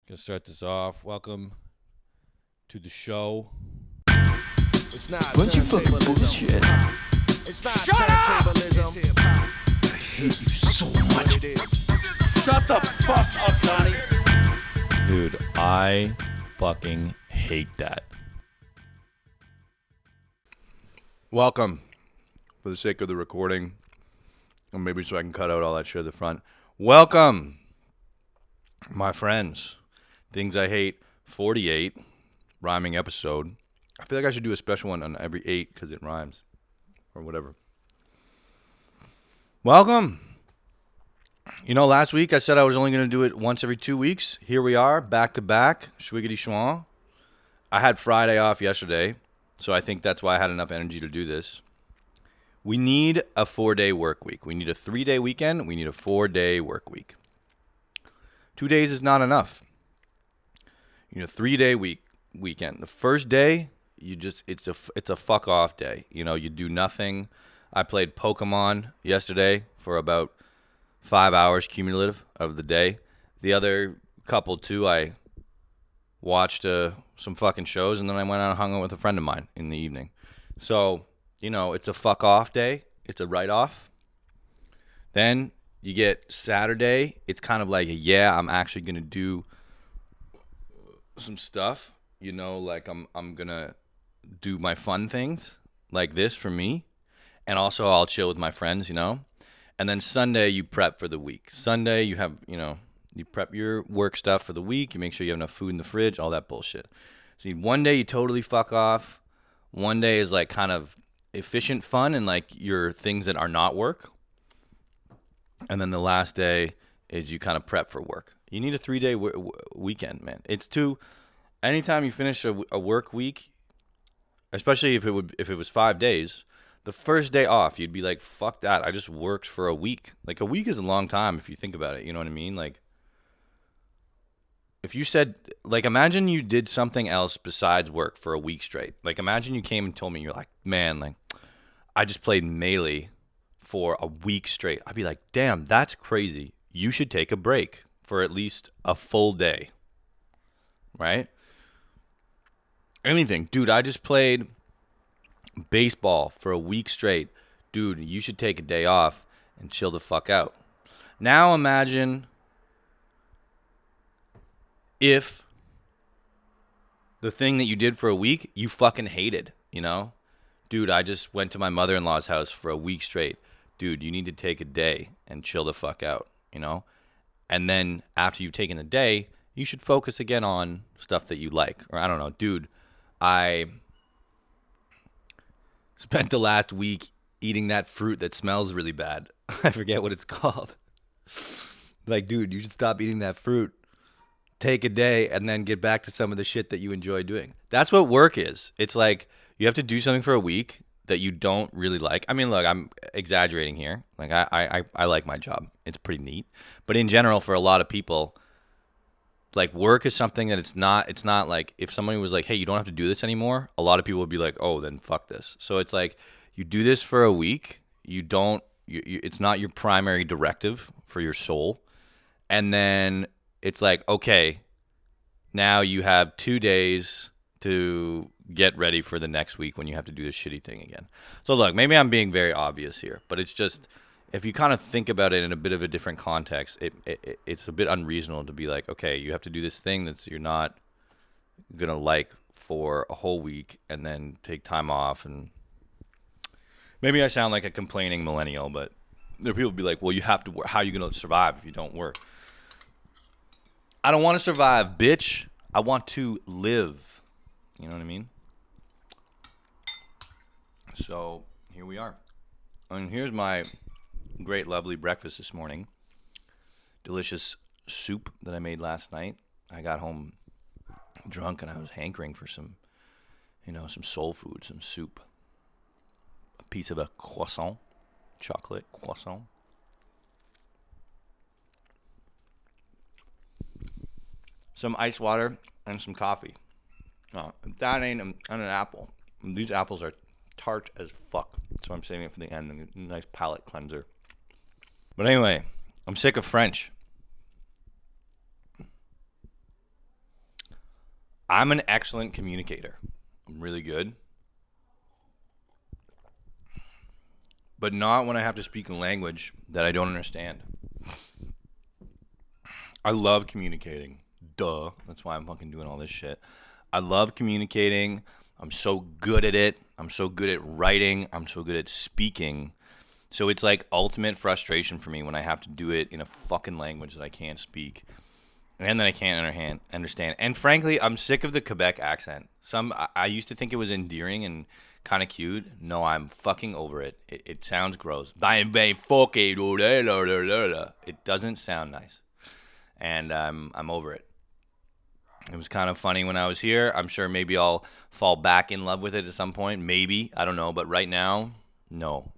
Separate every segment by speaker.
Speaker 1: Gonna start this off. Welcome to the show.
Speaker 2: It's not bunch of fucking bullshit. It's not Shut up! I hate you so much. Shut the fuck up, Donnie.
Speaker 1: Dude, I fucking hate that.
Speaker 3: Welcome, for the sake of the recording, or maybe so I can cut out all that shit at the front. Welcome, my friends. Things I Hate 48, rhyming episode. I feel like I should do a special one on every 8 because it rhymes, or whatever. Welcome. You know, last week I said I was only going to do it once every 2 weeks. Here we are, back to back, schwiggity schwa. I had Friday off yesterday, so I think that's why I had enough energy to do this. We need a 4-day work week. We need a 3-day weekend. We need a 4-day work week. 2 days is not enough. You know, 3-day weekend. The first day, it's a fuck off day. You know, you do nothing. I played Pokemon yesterday for about 5 hours cumulative of the day. The other couple too, I watched some fucking shows, and then I went out and hung out with a friend of mine in the evening. So, you know, it's a fuck off day. It's a write off. Then you get Saturday. It's kind of like, I'm actually gonna do some stuff. You know, like I'm gonna do my fun things like this for me, and also I'll chill with my friends. You know, and then Sunday you prep for the week. Sunday you have, you prep your work stuff for the week. You make sure you have enough food in the fridge. All that bullshit. So one day you totally fuck off. One day is like kind of efficient fun and like your things that are not work. And then the last day is you kind of prep for work. You need a 3-day weekend, man. Anytime you finish a work week, especially if it was 5 days, the first day off, you'd be like, fuck that. I just worked for a week. Like, a week is a long time if you think about it. You know what I mean? Like, if you said, like, imagine you did something else besides work for a week straight. Like, imagine you came and told me, you're like, man, like, I just played Melee for a week straight. I'd be like, damn, that's crazy. You should take a break for at least a full day. Right? Anything. Dude, I just played baseball for a week straight. Dude, you should take a day off and chill the fuck out. Now imagine if the thing that you did for a week, you fucking hated, you know? Dude, I just went to my mother-in-law's house for a week straight. Dude, you need to take a day and chill the fuck out, you know? And then after you've taken a day, you should focus again on stuff that you like. Or I don't know, dude, I spent the last week eating that fruit that smells really bad. I forget what it's called. Like, dude, you should stop eating that fruit. Take a day and then get back to some of the shit that you enjoy doing. That's what work is. It's like you have to do something for a week that you don't really like. I mean, look, I'm exaggerating here. Like, I like my job. It's pretty neat. But in general, for a lot of people, like, work is something that it's not like if somebody was like, hey, you don't have to do this anymore, a lot of people would be like, oh, then fuck this. So it's like you do this for a week. It's not your primary directive for your soul. And then it's like, okay, now you have 2 days to get ready for the next week when you have to do this shitty thing again. So look, maybe I'm being very obvious here, but it's just, if you kind of think about it in a bit of a different context, it's a bit unreasonable to be like, okay, you have to do this thing that you're not going to like for a whole week and then take time off. And maybe I sound like a complaining millennial, but there are people be like, well, you have to work. How are you going to survive if you don't work? I don't want to survive, bitch. I want to live. You know what I mean? So here we are. And here's my great, lovely breakfast this morning. Delicious soup that I made last night. I got home drunk and I was hankering for some soul food, some soup. A piece of a croissant, chocolate croissant. Some ice water and some coffee. That ain't an apple. These apples are tart as fuck. So I'm saving it for the end. A nice palate cleanser. But anyway, I'm sick of French. I'm an excellent communicator. I'm really good. But not when I have to speak a language that I don't understand. I love communicating. Duh. That's why I'm fucking doing all this shit. I love communicating. I'm so good at it. I'm so good at writing. I'm so good at speaking. So it's like ultimate frustration for me when I have to do it in a fucking language that I can't speak. And that I can't understand. And frankly, I'm sick of the Quebec accent. I used to think it was endearing and kind of cute. No, I'm fucking over it. It sounds gross. It doesn't sound nice. And I'm over it. It was kind of funny when I was here. I'm sure maybe I'll fall back in love with it at some point. Maybe. I don't know. But right now, no.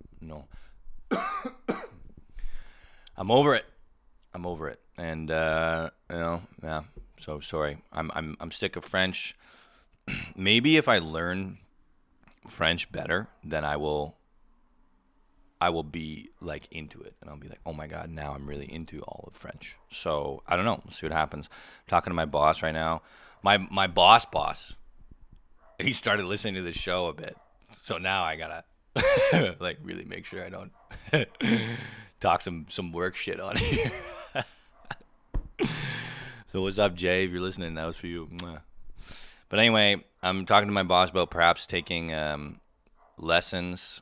Speaker 3: I'm over it. And, yeah. So sorry. I'm sick of French. Maybe if I learn French better, then I will be like into it, and I'll be like, oh my god, now I'm really into all of French. So I don't know. We'll see what happens. I'm talking to my boss right now. My boss. He started listening to the show a bit, so now I gotta like really make sure I don't talk some work shit on here. So what's up, Jay? If you're listening, that was for you. But anyway, I'm talking to my boss about perhaps taking lessons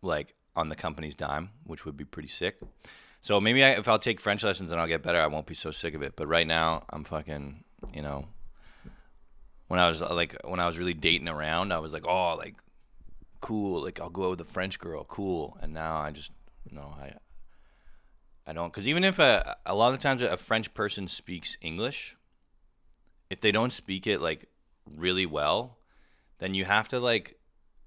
Speaker 3: like on the company's dime, which would be pretty sick. So maybe if I'll take French lessons and I'll get better, I won't be so sick of it. But right now, I'm fucking, when I was really dating around, I was like, oh, like cool, like I'll go out with a French girl, cool. And now I just I don't, because even if a lot of times a French person speaks English, if they don't speak it like really well, then you have to like,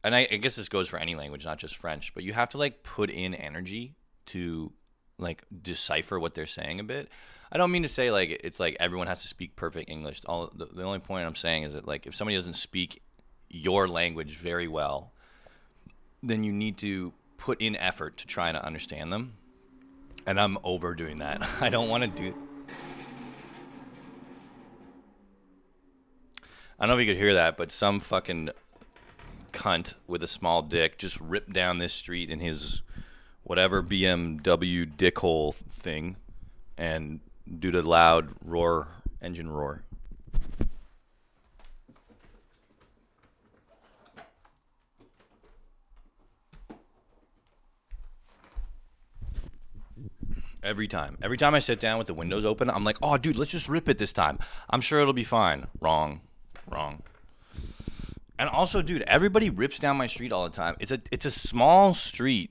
Speaker 3: and I guess this goes for any language, not just French, but you have to like put in energy to like decipher what they're saying a bit. I don't mean to say like it's like everyone has to speak perfect English. The only point I'm saying is that like if somebody doesn't speak your language very well, then you need to put in effort to try to understand them. And I'm overdoing that. I don't want to do. I don't know if you could hear that, but some fucking cunt with a small dick just ripped down this street in his whatever BMW dickhole thing, and due to loud engine roar. Every time I sit down with the windows open, I'm like, oh, dude, let's just rip it this time. I'm sure it'll be fine. Wrong. And also, dude, everybody rips down my street all the time. It's a small street.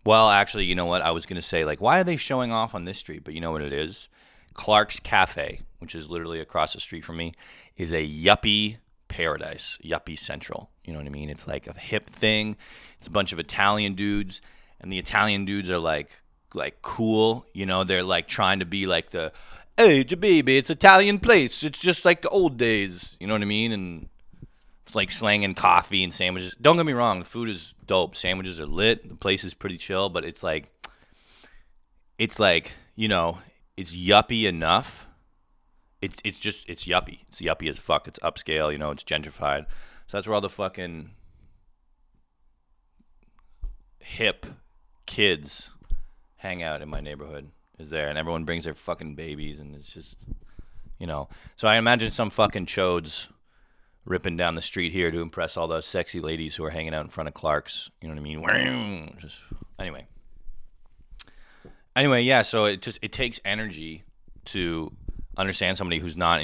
Speaker 3: Well, actually, you know what? I was going to say, like, why are they showing off on this street? But you know what it is? Clark's Cafe, which is literally across the street from me, is a yuppie paradise, yuppie central. You know what I mean? It's like a hip thing. It's a bunch of Italian dudes, and the Italian dudes are like cool. You know, they're like trying to be like the, hey, baby, it's Italian place. It's just like the old days. You know what I mean? And it's like slanging coffee and sandwiches. Don't get me wrong, the food is dope. Sandwiches are lit. The place is pretty chill, but it's like, you know, it's yuppie enough. It's yuppie. It's yuppie as fuck. It's upscale, you know, it's gentrified. So that's where all the fucking hip kids hang out in my neighborhood is there. And everyone brings their fucking babies, and it's just, you know. So I imagine some fucking chodes ripping down the street here to impress all those sexy ladies who are hanging out in front of Clark's. You know what I mean? Just, anyway, yeah. So it takes energy to understand somebody who's not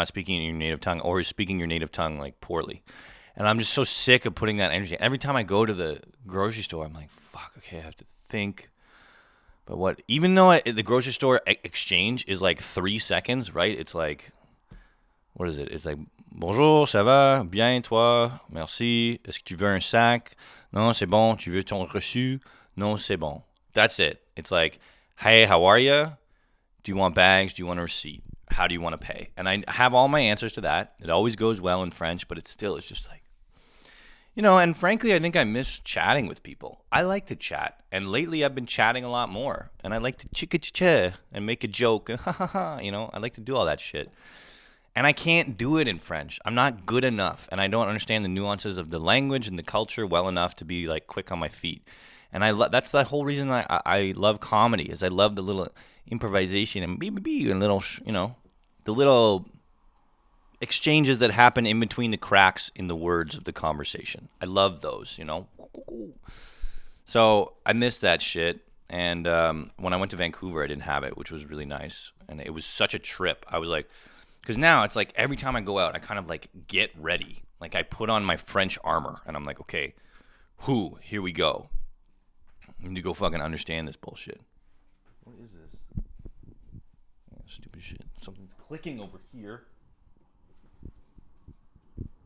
Speaker 3: speaking in your native tongue, or is speaking your native tongue like poorly. And I'm just so sick of putting that energy. Every time I go to the grocery store, I'm like, fuck. Okay, I have to think. But what? Even though the grocery store exchange is like 3 seconds, right? It's like, what is it? It's like, bonjour, ça va? Bien, toi? Merci. Est-ce que tu veux un sac? Non, c'est bon. Tu veux ton reçu? Non, c'est bon. That's it. It's like, hey, how are you? Do you want bags? Do you want a receipt? How do you want to pay? And I have all my answers to that. It always goes well in French, but it's just like, you know, and frankly, I think I miss chatting with people. I like to chat. And lately I've been chatting a lot more. And I like to chicka-cha and make a joke. And ha ha ha. You know, I like to do all that shit. And I can't do it in French. I'm not good enough, and I don't understand the nuances of the language and the culture well enough to be like quick on my feet. And that's the whole reason I love comedy, is I love the little improvisation and and little the little exchanges that happen in between the cracks in the words of the conversation. I love those, So I miss that shit. And when I went to Vancouver, I didn't have it, which was really nice. And it was such a trip. I was like, because now it's like every time I go out, I kind of like get ready. Like I put on my French armor and I'm like, okay, here we go. I need to go fucking understand this bullshit. What is this? Oh, stupid shit. Something's clicking over here.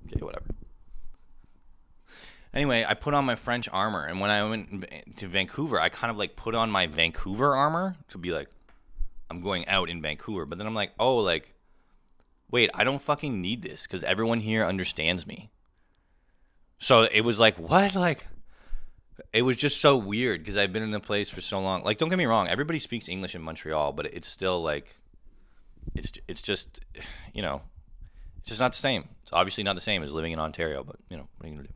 Speaker 3: Okay, whatever. Anyway, I put on my French armor, and when I went to Vancouver, I kind of like put on my Vancouver armor to be like, I'm going out in Vancouver. But then I'm like, oh, like, wait, I don't fucking need this because everyone here understands me. So it was like, what? Like, it was just so weird because I've been in the place for so long. Like, don't get me wrong, everybody speaks English in Montreal, but it's still like, it's just, it's just not the same. It's obviously not the same as living in Ontario, but, what are you going to do?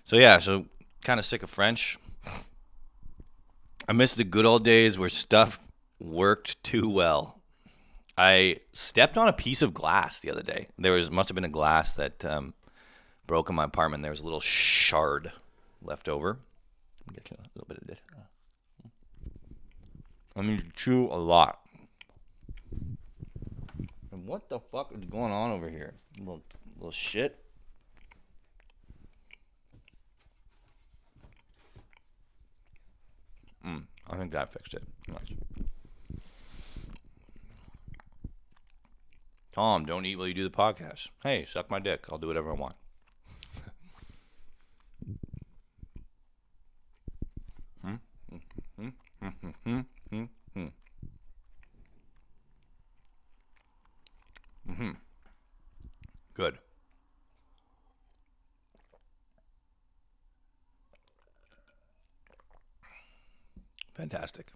Speaker 3: So, yeah, kind of sick of French. I miss the good old days where stuff worked too well. I stepped on a piece of glass the other day. Must have been a glass that broke in my apartment. There was a little shard left over. Get a little bit of this. I need to chew a lot. And what the fuck is going on over here? Little shit. I think that fixed it. Nice. Tom, don't eat while you do the podcast. Hey, suck my dick. I'll do whatever I want. Good. Fantastic.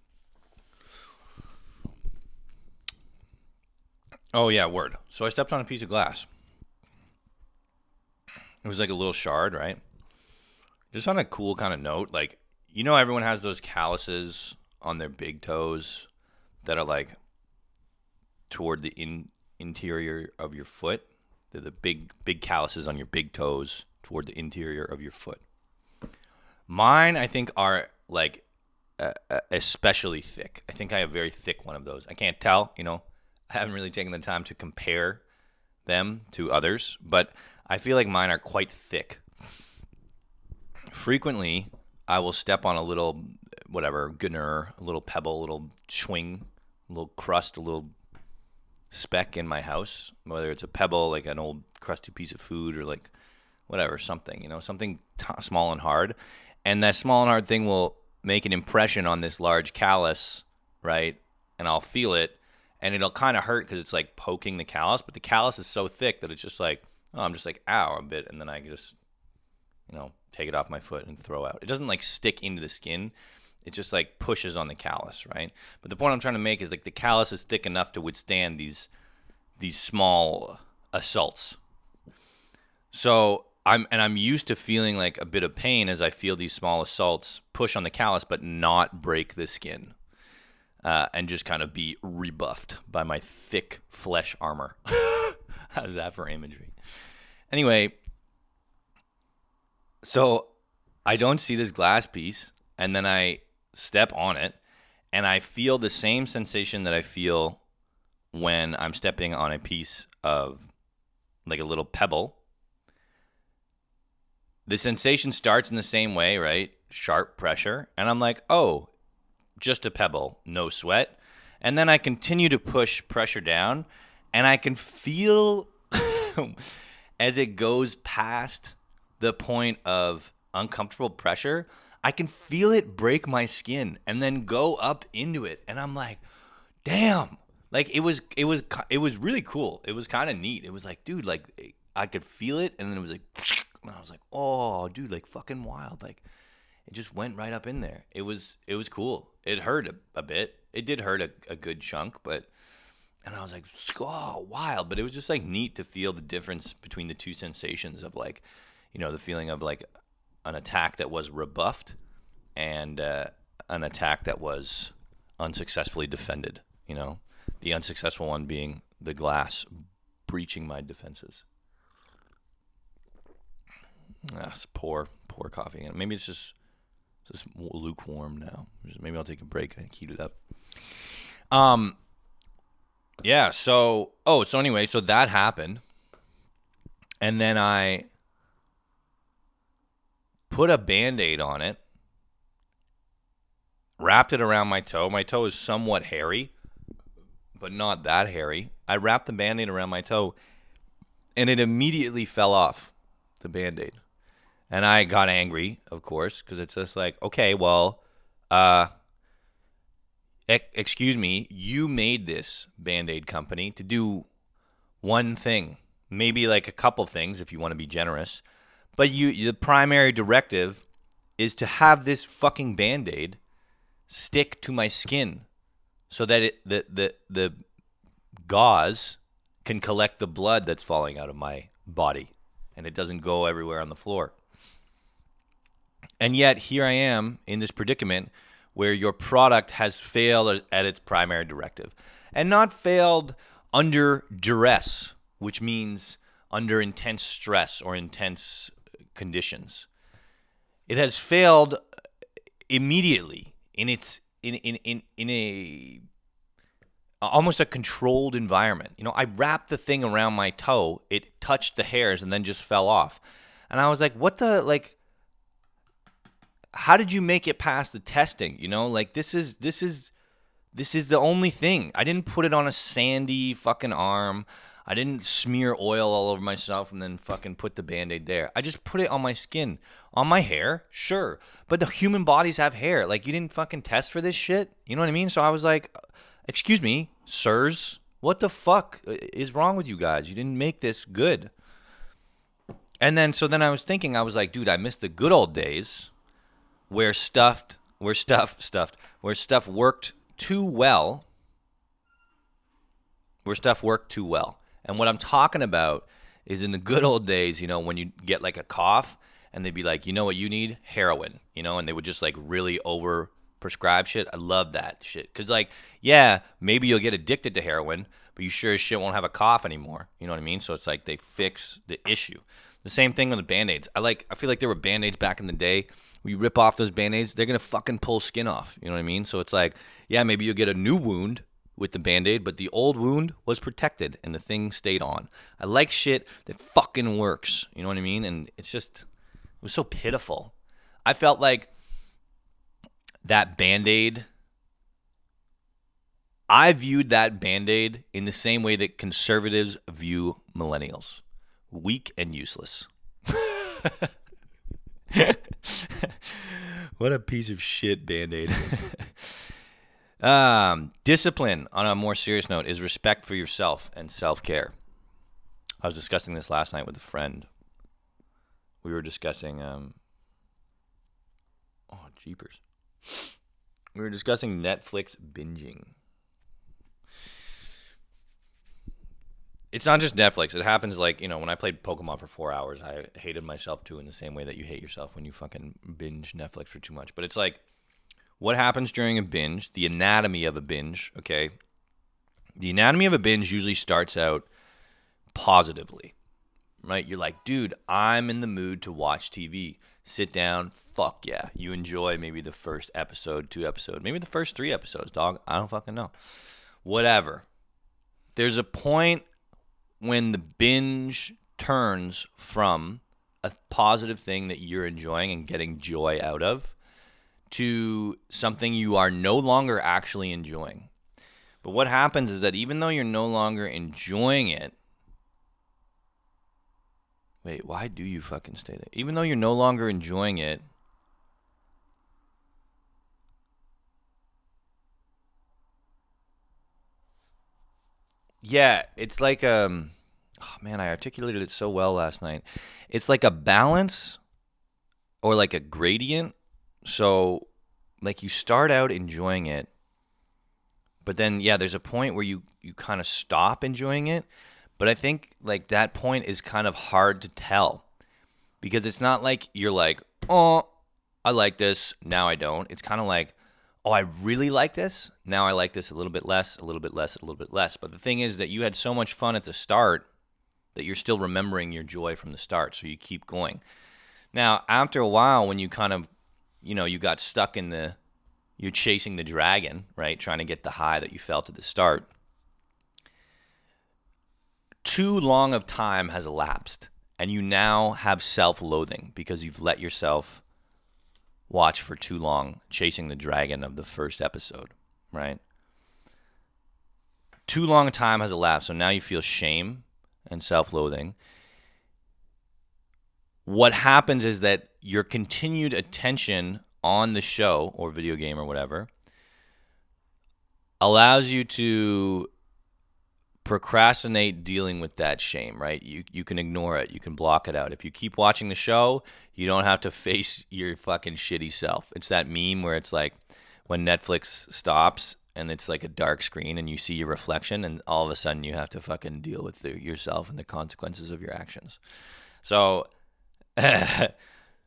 Speaker 3: Oh, yeah, word. So I stepped on a piece of glass. It was like a little shard, right? Just on a cool kind of note, like, everyone has those calluses on their big toes that are like toward the interior of your foot. They're the big calluses on your big toes toward the interior of your foot. Mine, I think, are like especially thick. I think I have a very thick one of those. I can't tell, I haven't really taken the time to compare them to others, but I feel like mine are quite thick. Frequently, I will step on a little, gunner, a little pebble, a little swing, a little crust, a little speck in my house, whether it's a pebble, like an old crusty piece of food, or like whatever, something, something small and hard. And that small and hard thing will make an impression on this large callus, right? And I'll feel it, and it'll kind of hurt because it's like poking the callus, but the callus is so thick that it's just like, I'm just like, ow, a bit, and then I can just, take it off my foot and throw out. It doesn't like stick into the skin. It just like pushes on the callus, right? But the point I'm trying to make is like the callus is thick enough to withstand these small assaults. So I'm used to feeling like a bit of pain as I feel these small assaults push on the callus, but not break the skin, and just kind of be rebuffed by my thick flesh armor. How's that for imagery? Anyway, so I don't see this glass piece, and then I step on it, and I feel the same sensation that I feel when I'm stepping on a piece of like a little pebble. The sensation starts in the same way, right? Sharp pressure. And I'm like, oh, just a pebble, no sweat. And then I continue to push pressure down, and I can feel as it goes past the point of uncomfortable pressure, I can feel it break my skin and then go up into it. And I'm like, damn. Like it was really cool. It was kind of neat. It was like, dude, like I could feel it, and then it was like, and I was like, oh, dude, like fucking wild. Like it just went right up in there. It was cool. It hurt a bit. It did hurt a good chunk, but And I was like, oh, wild. But it was just like neat to feel the difference between the two sensations of like, the feeling of like an attack that was rebuffed and an attack that was unsuccessfully defended. The unsuccessful one being the glass breaching my defenses. It's poor coffee. And maybe it's just lukewarm now. Maybe I'll take a break and heat it up. Yeah. So anyway, so that happened, and then I put a Band-Aid on it, wrapped it around my toe. My toe is somewhat hairy, but not that hairy. I wrapped the Band-Aid around my toe, and it immediately fell off, the Band-Aid. And I got angry, of course, because it's just like, okay, well, excuse me, you made this Band-Aid company to do one thing, maybe like a couple things if you want to be generous, but the primary directive is to have this fucking Band-Aid stick to my skin so that the gauze can collect the blood that's falling out of my body and it doesn't go everywhere on the floor. And yet here I am in this predicament where your product has failed at its primary directive. And not failed under duress, which means under intense stress or intense conditions. It has failed immediately in a almost a controlled environment. I wrapped the thing around my toe, it touched the hairs and then just fell off. And I was like, what the, like, how did you make it past the testing? Like this is the only thing. I didn't put it on a sandy fucking arm. I didn't smear oil all over myself and then fucking put the Band-Aid there. I just put it on my skin. On my hair, sure. But the human bodies have hair. Like, you didn't fucking test for this shit? You know what I mean? So I was like, excuse me, sirs, what the fuck is wrong with you guys? You didn't make this good. And then I was thinking, I was like, dude, I miss the good old days where stuff worked too well. And what I'm talking about is in the good old days, when you get like a cough and they'd be like, you know what you need? Heroin, and they would just like really over prescribe shit. I love that shit. Cause like, yeah, maybe you'll get addicted to heroin, but you sure as shit won't have a cough anymore. You know what I mean? So it's like they fix the issue. The same thing with the Band-Aids. I feel like there were Band-Aids back in the day. When you rip off those Band-Aids, they're going to fucking pull skin off. You know what I mean? So it's like, yeah, maybe you'll get a new wound with the Band-Aid, but the old wound was protected and the thing stayed on. I like shit that fucking works. You know what I mean? And it was so pitiful. I felt like that Band-Aid, I viewed that Band-Aid in the same way that conservatives view millennials. Weak and useless. What a piece of shit Band-Aid. Discipline, on a more serious note, is respect for yourself and self-care. I was discussing this last night with a friend. We were discussing, jeepers. We were discussing Netflix binging. It's not just Netflix. It happens like, when I played Pokemon for 4 hours, I hated myself too in the same way that you hate yourself when you fucking binge Netflix for too much. But it's like, what happens during a binge, the anatomy of a binge, okay? The anatomy of a binge usually starts out positively, right? You're like, dude, I'm in the mood to watch TV. Sit down, fuck yeah. You enjoy maybe the first episode, 2 episodes, maybe the first 3 episodes, dog. I don't fucking know. Whatever. There's a point when the binge turns from a positive thing that you're enjoying and getting joy out of to something you are no longer actually enjoying. But what happens is that even though you're no longer enjoying it, wait, why do you fucking stay there? Even though you're no longer enjoying it, yeah, it's like oh man, I articulated it so well last night. It's like a balance or like a gradient. So like you start out enjoying it, But then, yeah, there's a point where you kind of stop enjoying it. But I think like that point is kind of hard to tell because it's not like you're like, oh, I like this. Now I don't. It's kind of like, oh, I really like this. Now I like this a little bit less, a little bit less, a little bit less. But the thing is that you had so much fun at the start that you're still remembering your joy from the start. So you keep going. Now, after a while, when you kind of, you got stuck in you're chasing the dragon, right? Trying to get the high that you felt at the start. Too long of time has elapsed, and you now have self-loathing because you've let yourself watch for too long, chasing the dragon of the first episode, right? Too long a time has elapsed, so now you feel shame and self-loathing. What happens is that your continued attention on the show or video game or whatever allows you to procrastinate dealing with that shame, right? You can ignore it. You can block it out. If you keep watching the show, you don't have to face your fucking shitty self. It's that meme where it's like when Netflix stops and it's like a dark screen and you see your reflection and all of a sudden you have to fucking deal with yourself and the consequences of your actions. So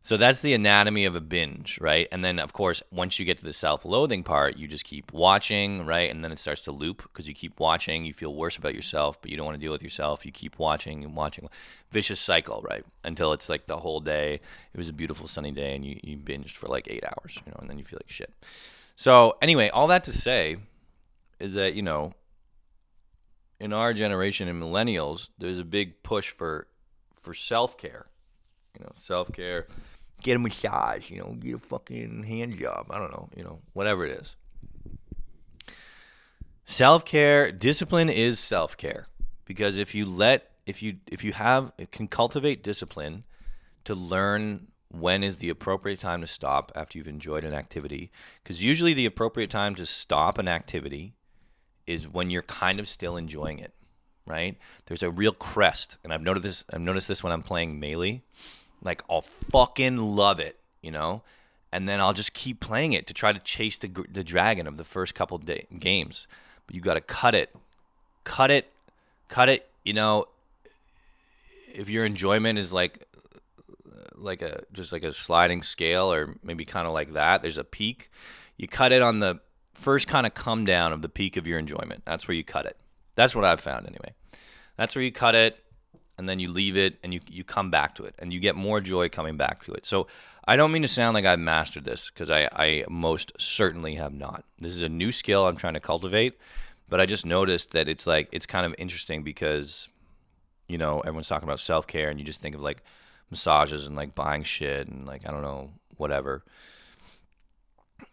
Speaker 3: so that's the anatomy of a binge, right? And then, of course, once you get to the self-loathing part, you just keep watching, right? And then it starts to loop because you keep watching. You feel worse about yourself, but you don't want to deal with yourself. You keep watching and watching. Vicious cycle, right? Until it's like the whole day. It was a beautiful sunny day, and you binged for like 8 hours, and then you feel like shit. So anyway, all that to say is that, in our generation and millennials, there's a big push for self-care. Self-care, get a massage, get a fucking hand job. I don't know, whatever it is. Self-care, discipline is self-care because if you can cultivate discipline to learn when is the appropriate time to stop after you've enjoyed an activity, because usually the appropriate time to stop an activity is when you're kind of still enjoying it, right? There's a real crest, and I've noticed this when I'm playing Melee. Like, I'll fucking love it, and then I'll just keep playing it to try to chase the dragon of the first couple games. But you got to cut it. If your enjoyment is like a sliding scale or maybe kind of like that, there's a peak. You cut it on the first kind of come down of the peak of your enjoyment. That's where you cut it. That's what I've found anyway. That's where you cut it. And then you leave it and you come back to it and you get more joy coming back to it. So I don't mean to sound like I've mastered this because I most certainly have not. This is a new skill I'm trying to cultivate, but I just noticed that it's kind of interesting because, everyone's talking about self-care and you just think of like massages and like buying shit and like, I don't know, whatever.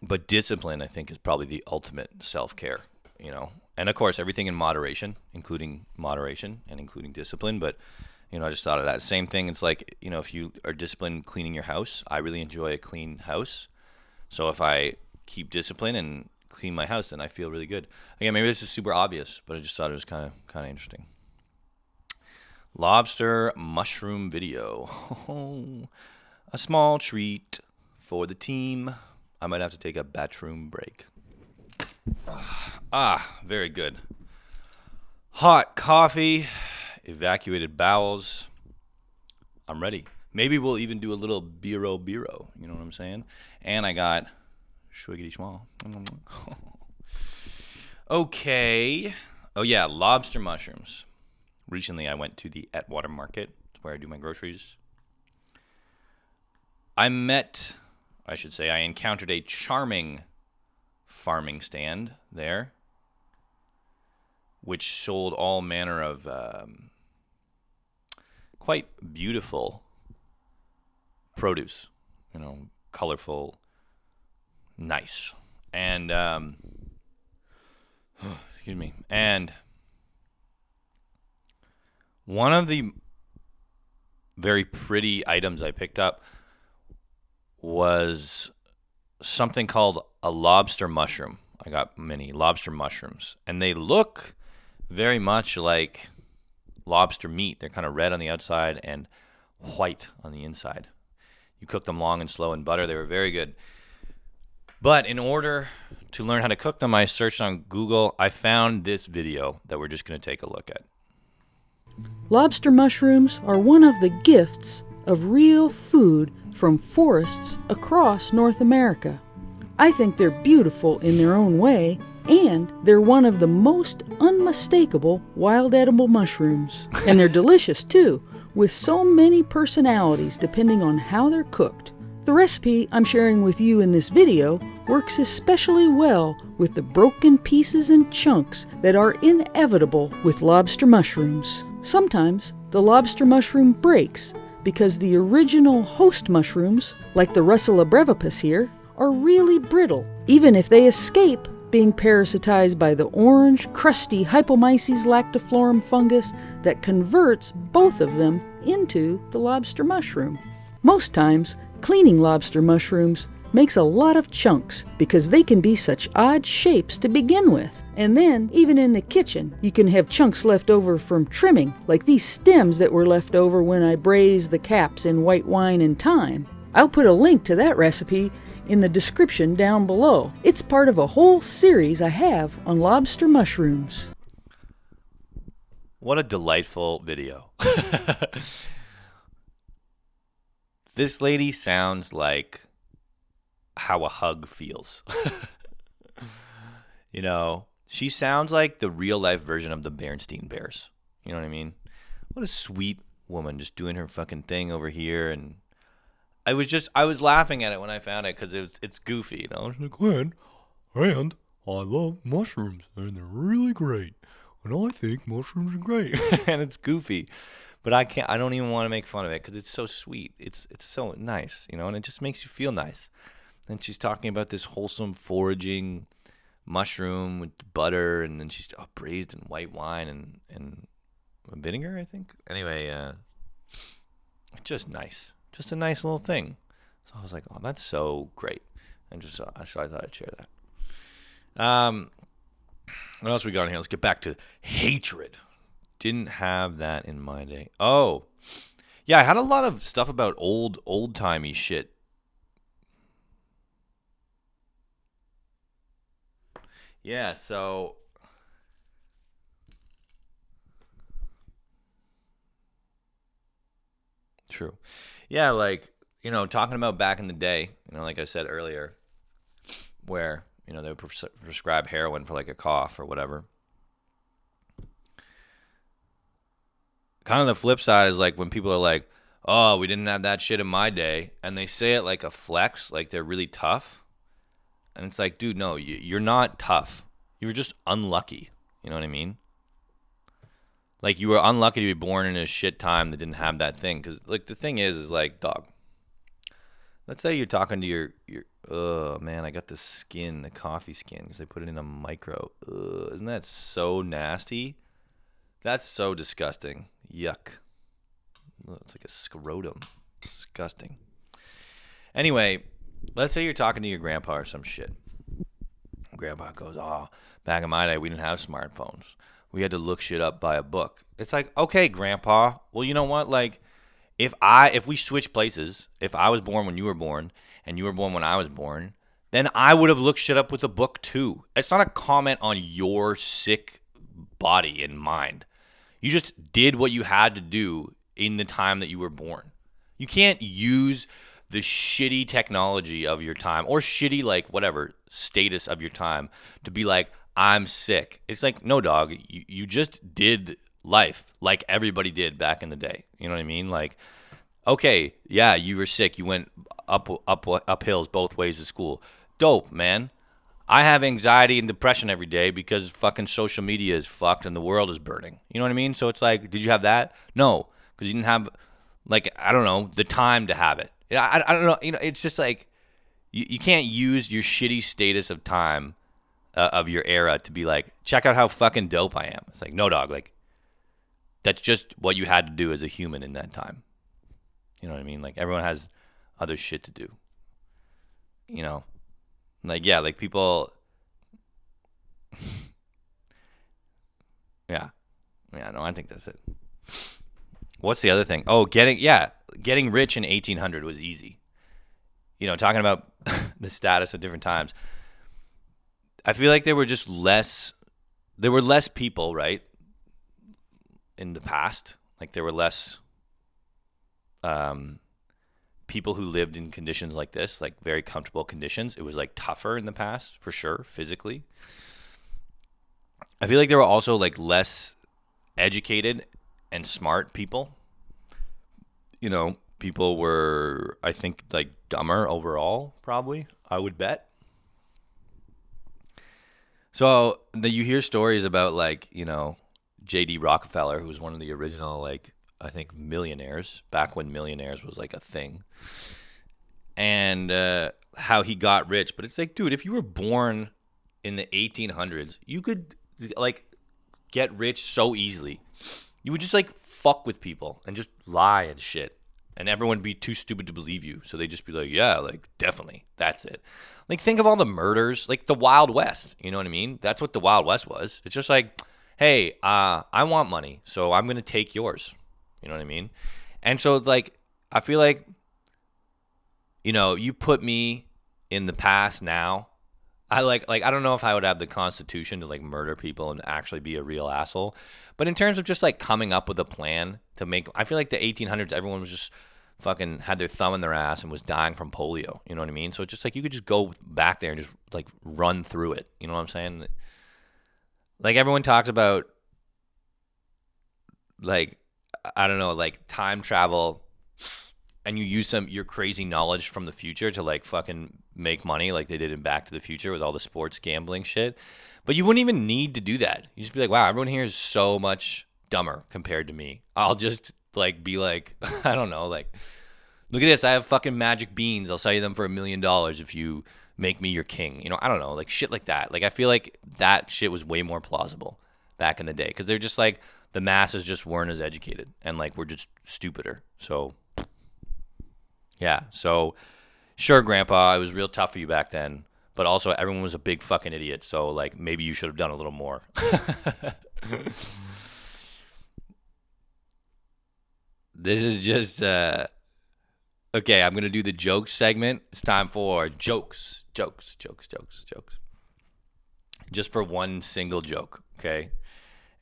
Speaker 3: But discipline, I think, is probably the ultimate self-care, And of course, everything in moderation, including moderation and including discipline. But, I just thought of that. Same thing. It's like, if you are disciplined cleaning your house, I really enjoy a clean house. So if I keep discipline and clean my house, then I feel really good. Again, maybe this is super obvious, but I just thought it was kind of interesting. Lobster mushroom video. A small treat for the team. I might have to take a bathroom break. Very good. Hot coffee, evacuated bowels. I'm ready. Maybe we'll even do a little biro. You know what I'm saying? And I got schwiggity schmall. Okay. Oh yeah, lobster mushrooms. Recently I went to the Atwater Market, where I do my groceries. I encountered a charming farming stand there, which sold all manner of quite beautiful produce, colorful, nice, and excuse me. And one of the very pretty items I picked up was something called a lobster mushroom. I got many lobster mushrooms, and they look very much like lobster meat. They're kind of red on the outside and white on the inside. You cook them long and slow in butter. They were very good. But in order to learn how to cook them, I searched on Google. I found this video that we're just going to take a look at.
Speaker 4: Lobster mushrooms are one of the gifts of real food from forests across North America. I think they're beautiful in their own way, and they're one of the most unmistakable wild edible mushrooms. And they're delicious too, with so many personalities depending on how they're cooked. The recipe I'm sharing with you in this video works especially well with the broken pieces and chunks that are inevitable with lobster mushrooms. Sometimes the lobster mushroom breaks because the original host mushrooms, like the Russula brevipes here, are really brittle, even if they escape being parasitized by the orange, crusty Hypomyces lactiflorum fungus that converts both of them into the lobster mushroom. Most times, cleaning lobster mushrooms makes a lot of chunks because they can be such odd shapes to begin with. And then, even in the kitchen, you can have chunks left over from trimming, like these stems that were left over when I braised the caps in white wine and thyme. I'll put a link to that recipe in the description down below. It's part of a whole series I have on lobster mushrooms.
Speaker 3: What a delightful video. This lady sounds like how a hug feels. You know, she sounds like the real life version of the Berenstain Bears. You know what I mean? What a sweet woman, just doing her fucking thing over here. And I was laughing at it when I found it because it's goofy, you know? It's like, and I love mushrooms and they're really great. And I think mushrooms are great. And it's goofy. But I don't even want to make fun of it because it's so sweet. It's so nice, you know, and it just makes you feel nice. And she's talking about this wholesome foraging mushroom with butter, and then she's braised in white wine and vinegar, I think. Anyway, it's just nice. Just a nice little thing. So I was like, oh, that's so great. And so I thought I'd share that. What else we got in here? Let's get back to hatred. Didn't have that in my day. Oh, yeah, I had a lot of stuff about old-timey shit. Yeah, so true. Yeah, like, you know, talking about back in the day, you know, like I said earlier, where, you know, they would prescribe heroin for like a cough or whatever. Kind of the flip side is like when people are like, oh, we didn't have that shit in my day, and they say it like a flex, like they're really tough. And it's like, dude, no, you're not tough. You were just unlucky. You know what I mean? Like, you were unlucky to be born in a shit time that didn't have that thing. Because, like, the thing is like, dog, let's say you're talking to your oh, man, I got the skin, the coffee skin, because I put it in a micro. Isn't that so nasty? That's so disgusting. Yuck. It's like a scrotum. Disgusting. Anyway, let's say you're talking to your grandpa or some shit. Grandpa goes, oh, back in my day, we didn't have smartphones. We had to look shit up by a book. It's like, okay, Grandpa. Well, you know what? Like, if we switch places, if I was born when you were born and you were born when I was born, then I would have looked shit up with a book too. It's not a comment on your sick body and mind. You just did what you had to do in the time that you were born. You can't use the shitty technology of your time or shitty, like, whatever status of your time to be like, I'm sick. It's like, no, dog, you just did life like everybody did back in the day. You know what I mean? Like, okay, yeah, you were sick. You went up hills both ways to school. Dope, man. I have anxiety and depression every day because fucking social media is fucked and the world is burning. You know what I mean? So it's like, did you have that? No, because you didn't have, like, I don't know, the time to have it. I don't know. You know, it's just like, you can't use your shitty status of time of your era to be like, check out how fucking dope I am. It's like, no, dog, like, that's just what you had to do as a human in that time. You know what I mean? Like, everyone has other shit to do. You know? Like, yeah, like people. Yeah, no, I think that's it. What's the other thing? Oh, getting rich in 1800 was easy. You know, talking about the status at different times. I feel like there were less people, right, in the past. Like there were less people who lived in conditions like this, like very comfortable conditions. It was like tougher in the past, for sure, physically. I feel like there were also like less educated and smart people. You know, people were, I think, like dumber overall, probably, I would bet. So you hear stories about like, you know, J.D. Rockefeller, who was one of the original, like, I think, millionaires, back when millionaires was like a thing, and how he got rich. But it's like, dude, if you were born in the 1800s, you could like get rich so easily. You would just like fuck with people and just lie and shit, and everyone would be too stupid to believe you. So they just be like, yeah, like definitely, that's it. Like think of all the murders, like the Wild West. You know what I mean? That's what the Wild West was. It's just like, hey, I want money, so I'm gonna take yours. You know what I mean? And so like, I feel like, you know, you put me in the past now. I I don't know if I would have the constitution to like murder people and actually be a real asshole. But in terms of just like coming up with a plan to make, I feel like the 1800s, everyone was just fucking had their thumb in their ass and was dying from polio. You know what I mean? So it's just like you could just go back there and just like run through it. You know what I'm saying? Like everyone talks about like, I don't know, like time travel, and you use your crazy knowledge from the future to like fucking make money like they did in Back to the Future with all the sports gambling shit. But you wouldn't even need to do that. You just be like, wow, everyone here is so much dumber compared to me. I'll just like be like, I don't know, like, look at this, I have fucking magic beans. I'll sell you them for $1 million if you make me your king. You know, I don't know, like shit like that. Like I feel like that shit was way more plausible back in the day because they're just like, the masses just weren't as educated and like we're just stupider. So yeah, so sure, Grandpa, it was real tough for you back then, but also everyone was a big fucking idiot. So like maybe you should have done a little more. This is just okay. I'm gonna do the jokes segment. It's time for jokes. Just for one single joke, okay?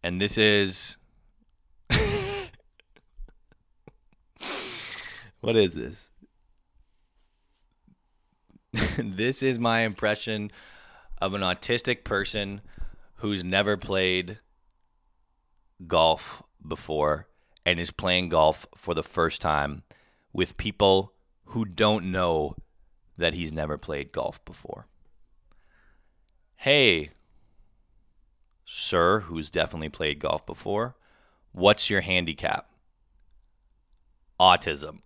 Speaker 3: And this is what is this? This is my impression of an autistic person who's never played golf before and is playing golf for the first time with people who don't know that he's never played golf before. Hey, sir, who's definitely played golf before, what's your handicap? Autism.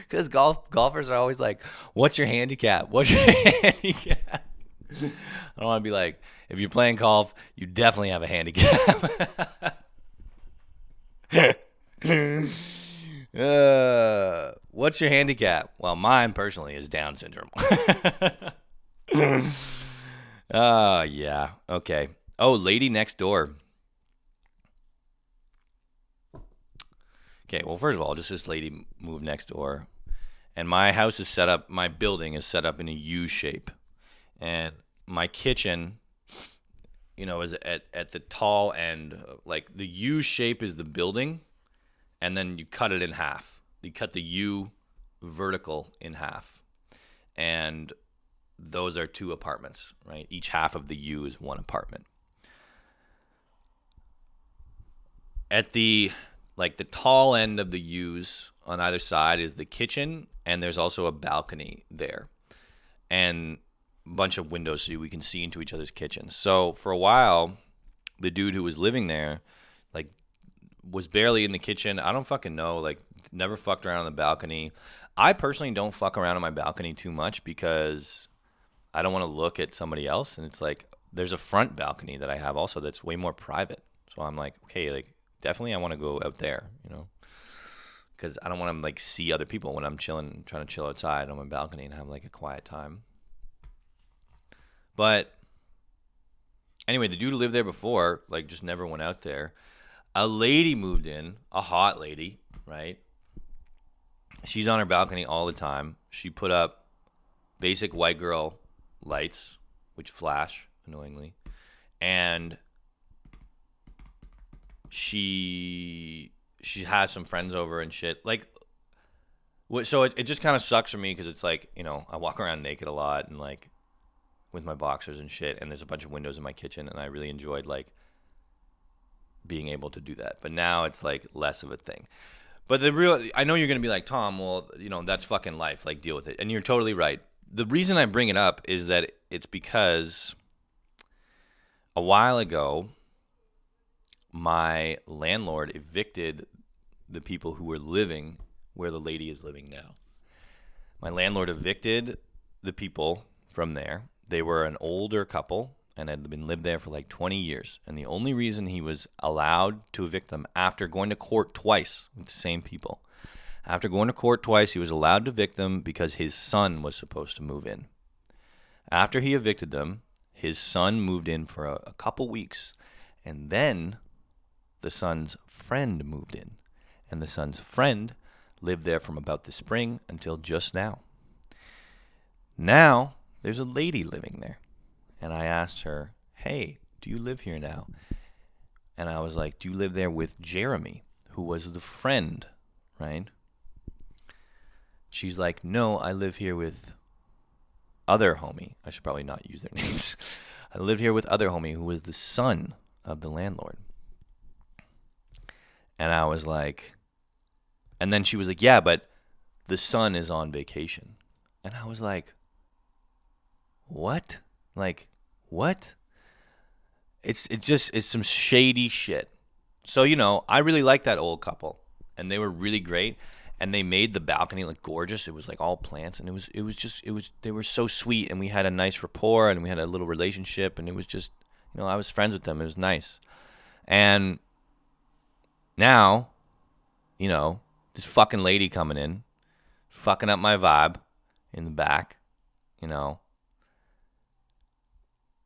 Speaker 3: Because golfers are always like, what's your handicap? What's your handicap? I don't want to be like, if you're playing golf, you definitely have a handicap. What's your handicap? Well, mine personally is Down syndrome. Yeah. Okay. Oh, lady next door. Okay, well, first of all, just this lady moved next door. And my house is set up, my building is set up in a U shape. And my kitchen, you know, is at the tall end. Like, the U shape is the building, and then you cut it in half. You cut the U vertical in half. And those are 2 apartments, right? Each half of the U is 1 apartment. At the tall end of the U's on either side is the kitchen, and there's also a balcony there. And a bunch of windows so we can see into each other's kitchens. So for a while, the dude who was living there, like, was barely in the kitchen. I don't fucking know, like, never fucked around on the balcony. I personally don't fuck around on my balcony too much because I don't want to look at somebody else. And it's like, there's a front balcony that I have also that's way more private. So I'm like, okay, like, definitely I want to go out there, you know, because I don't want to like see other people when I'm trying to chill outside on my balcony and have like a quiet time. But anyway, the dude who lived there before, like, just never went out there. a lady moved in, a hot lady, right? She's on her balcony all the time. She put up basic white girl lights, which flash annoyingly, and she has some friends over and shit. Like, so it just kind of sucks for me because it's like, you know, I walk around naked a lot and like with my boxers and shit, and there's a bunch of windows in my kitchen, and I really enjoyed like being able to do that. But now it's like less of a thing. But I know you're going to be like, Tom, well, you know, that's fucking life. Like, deal with it. And you're totally right. The reason I bring it up is that it's because a while ago, my landlord evicted the people who were living where the lady is living now. My landlord evicted the people from there. They were an older couple and had been lived there for like 20 years. And the only reason he was allowed to evict them after going to court twice with the same people, after going to court twice, he was allowed to evict them because his son was supposed to move in. After he evicted them, his son moved in for a couple weeks, and then the son's friend moved in. And the son's friend lived there from about the spring until just now. Now, there's a lady living there. And I asked her, hey, do you live here now? And I was like, do you live there with Jeremy, who was the friend, right? She's like, no, I live here with other homie. I should probably not use their names. I live here with other homie, who was the son of the landlord. And I was like, and then she was like, yeah, but the son is on vacation. And I was like, what? Like, what? It's some shady shit. So, you know, I really liked that old couple, and they were really great, and they made the balcony look gorgeous. It was like all plants, and they were so sweet, and we had a nice rapport, and we had a little relationship, and it was just, you know, I was friends with them. It was nice. And now, you know, this fucking lady coming in, fucking up my vibe in the back, you know.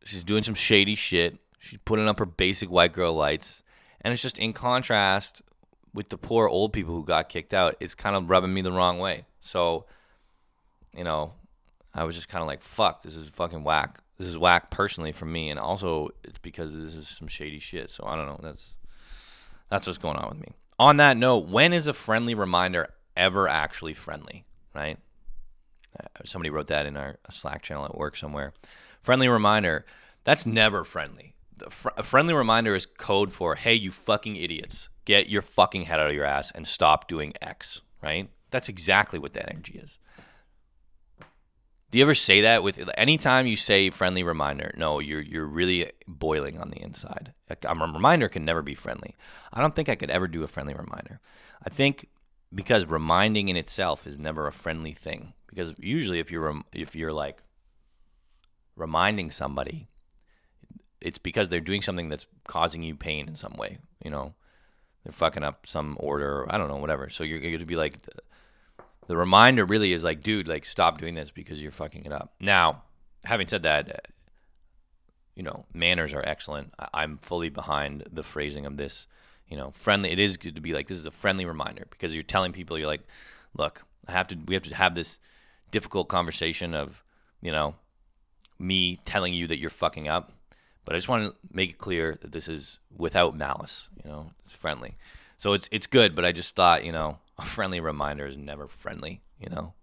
Speaker 3: She's doing some shady shit. She's putting up her basic white girl lights. And it's just in contrast with the poor old people who got kicked out. It's kind of rubbing me the wrong way. So, you know, I was just kind of like, fuck, this is fucking whack. This is whack personally for me. And also, it's because this is some shady shit. So, I don't know. That's what's going on with me. On that note, when is a friendly reminder ever actually friendly, right? Somebody wrote that in our Slack channel at work somewhere. Friendly reminder, that's never friendly. A friendly reminder is code for, hey, you fucking idiots, get your fucking head out of your ass and stop doing X, right? That's exactly what that energy is. Do you ever say that with anytime you say friendly reminder? No, you're really boiling on the inside. A reminder can never be friendly. I don't think I could ever do a friendly reminder. I think because reminding in itself is never a friendly thing. Because usually if you're like reminding somebody, it's because they're doing something that's causing you pain in some way. You know, they're fucking up some order, I don't know, whatever. So you're going to be like, the reminder really is like, dude, like, stop doing this because you're fucking it up. Now, having said that, you know, manners are excellent. I'm fully behind the phrasing of this. You know, friendly. It is good to be like, this is a friendly reminder because you're telling people, you're like, look, we have to have this difficult conversation of, you know, me telling you that you're fucking up, but I just want to make it clear that this is without malice. You know, it's friendly, so it's good. But I just thought, you know, a friendly reminder is never friendly. You know,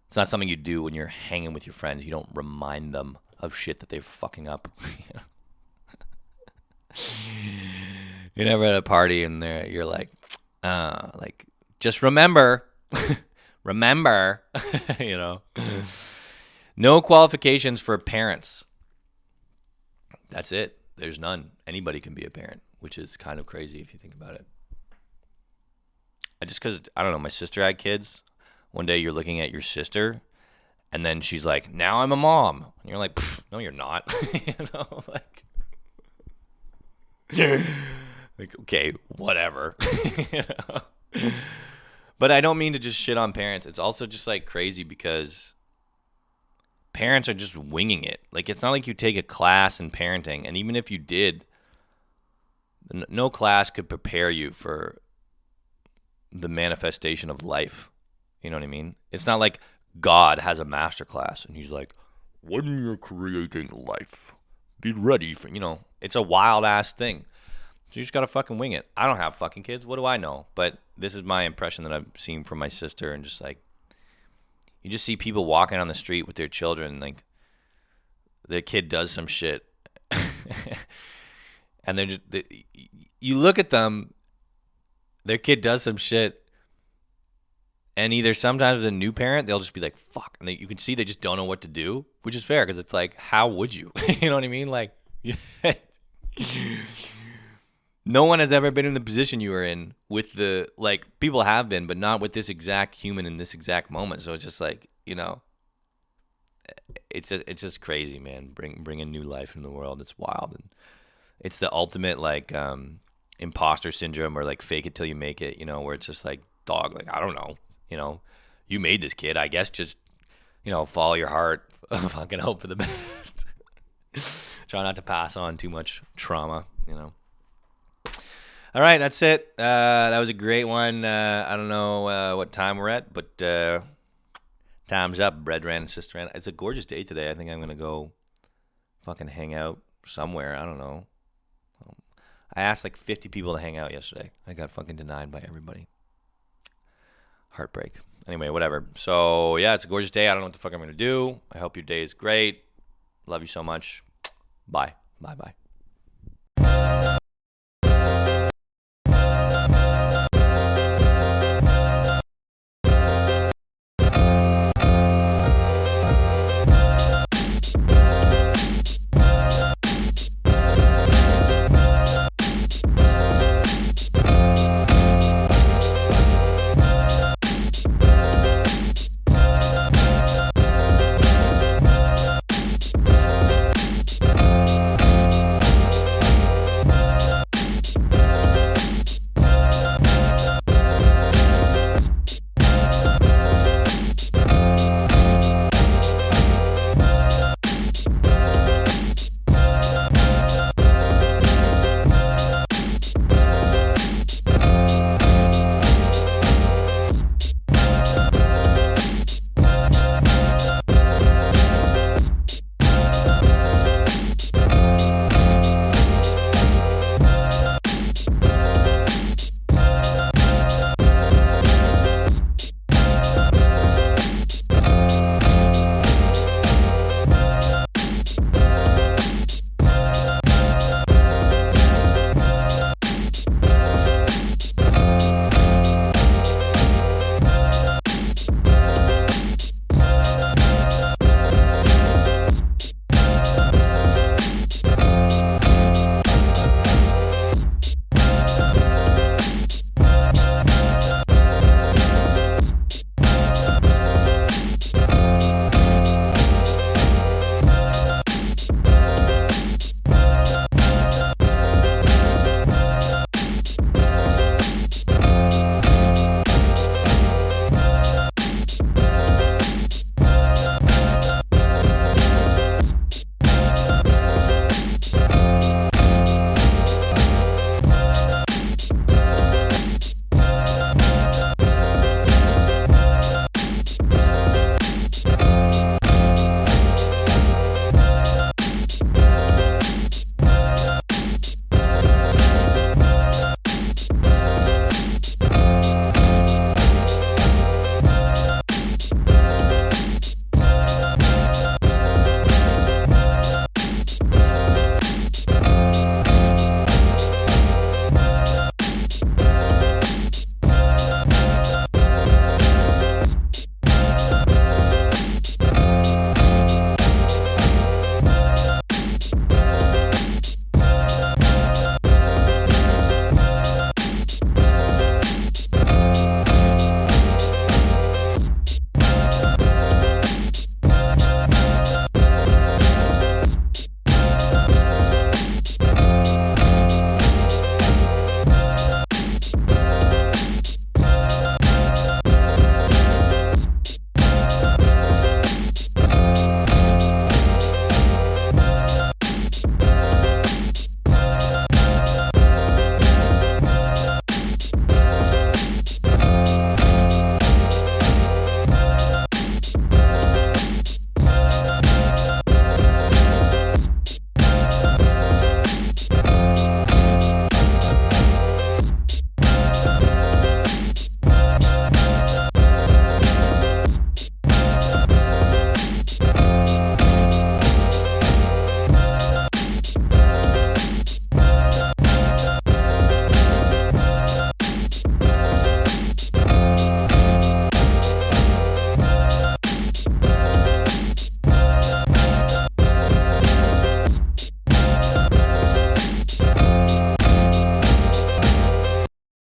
Speaker 3: it's not something you do when you're hanging with your friends. You don't remind them of shit that they're fucking up. You know? You're never at a party and you're like just remember, remember, you know. No qualifications for parents. That's it. There's none. Anybody can be a parent, which is kind of crazy if you think about it. Because, I don't know, my sister had kids. One day you're looking at your sister, and then she's like, now I'm a mom. And you're like, no, you're not. You know, like, okay, whatever. You know? But I don't mean to just shit on parents. It's also just, like, crazy because parents are just winging it. Like, it's not like you take a class in parenting, and even if you did, No class could prepare you for the manifestation of life. You know what I mean? It's not like God has a master class and he's like, when you're creating life, be ready for, it's a wild ass thing. So you just got to fucking wing it. I don't have fucking kids. What do I know? But this is my impression that I've seen from my sister, and just like, you just see people walking on the street with their children, like their kid does some shit. And you look at them, their kid does some shit, and either sometimes as a new parent, they'll just be like, fuck. And you can see they just don't know what to do, which is fair because it's like, how would you? You know what I mean? Like, no one has ever been in the position you were in with people have been, but not with this exact human in this exact moment. So it's just like, it's just crazy, man. Bringing new life into the world. It's wild. And it's the ultimate like imposter syndrome, or like fake it till you make it, where it's just like, dog, like, I don't know, you made this kid, I guess just, follow your heart, fucking hope for the best. Try not to pass on too much trauma, All right, that's it. That was a great one. I don't know what time we're at, but time's up, brethren and sister. It's a gorgeous day today. I think I'm going to go fucking hang out somewhere. I don't know. I asked like 50 people to hang out yesterday. I got fucking denied by everybody. Heartbreak. Anyway, whatever. So, yeah, it's a gorgeous day. I don't know what the fuck I'm going to do. I hope your day is great. Love you so much. Bye. Bye-bye.